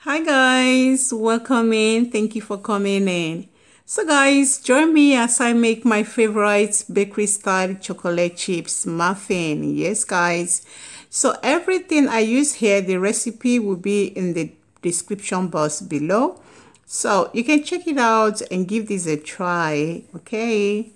Hi guys, welcome in. Thank you for coming in. So guys, join me as I make my favorite bakery style chocolate chips muffin. Yes guys. So everything I use here, the recipe will be in the description box below. So you can check it out and give this a try. Okay.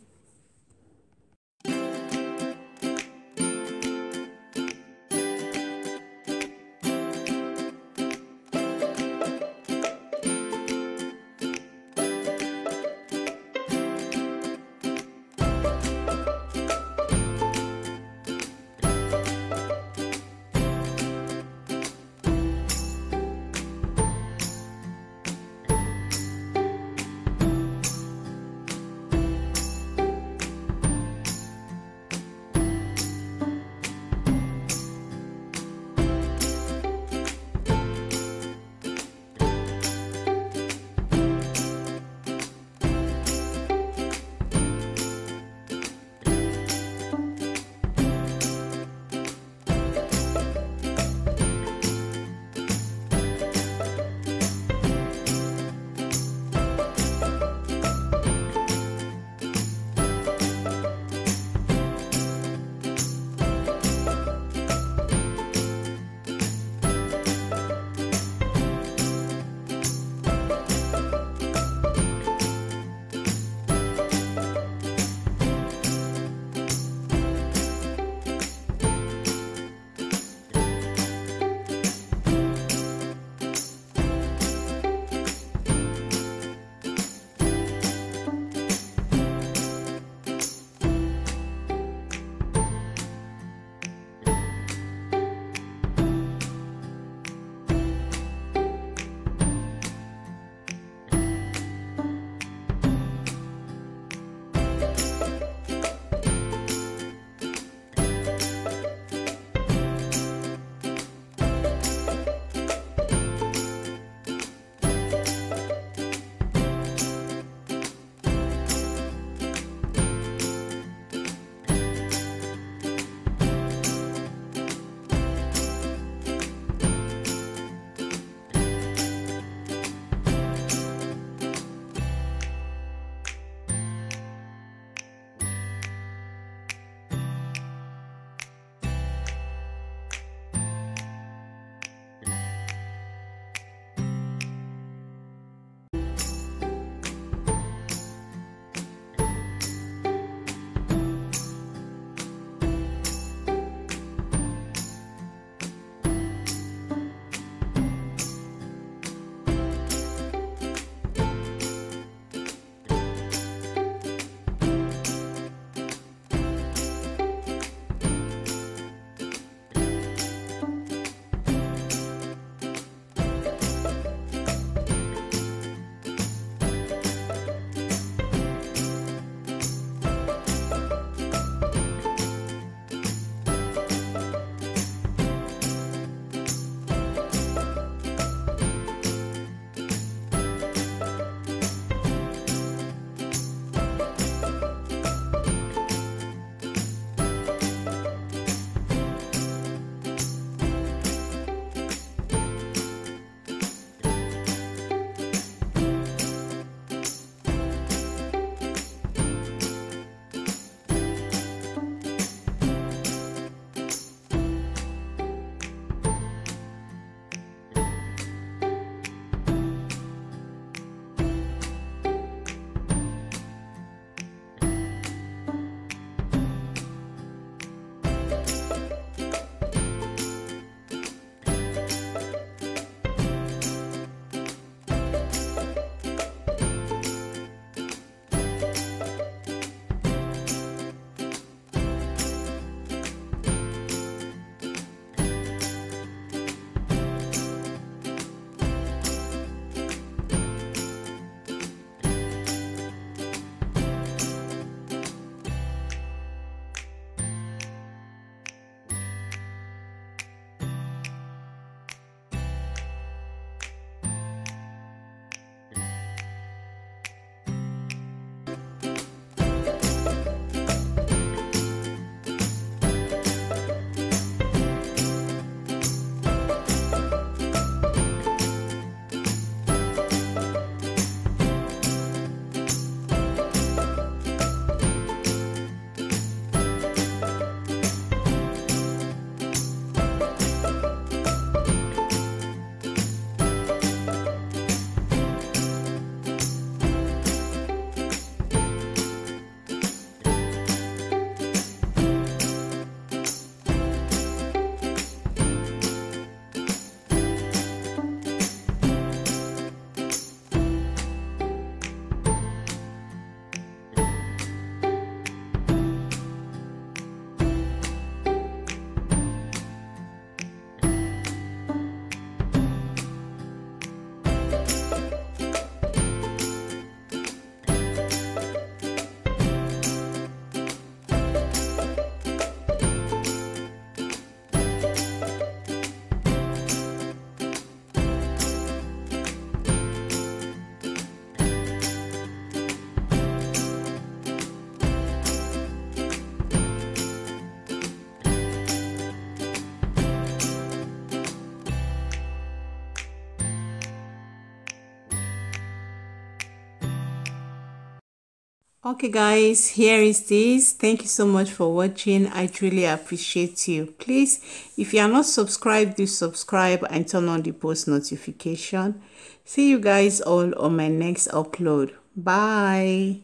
Okay guys, here is this. Thank you so much for watching. I truly appreciate you. Please, if you are not subscribed, do subscribe and turn on the post notification. See you guys all on my next upload. Bye.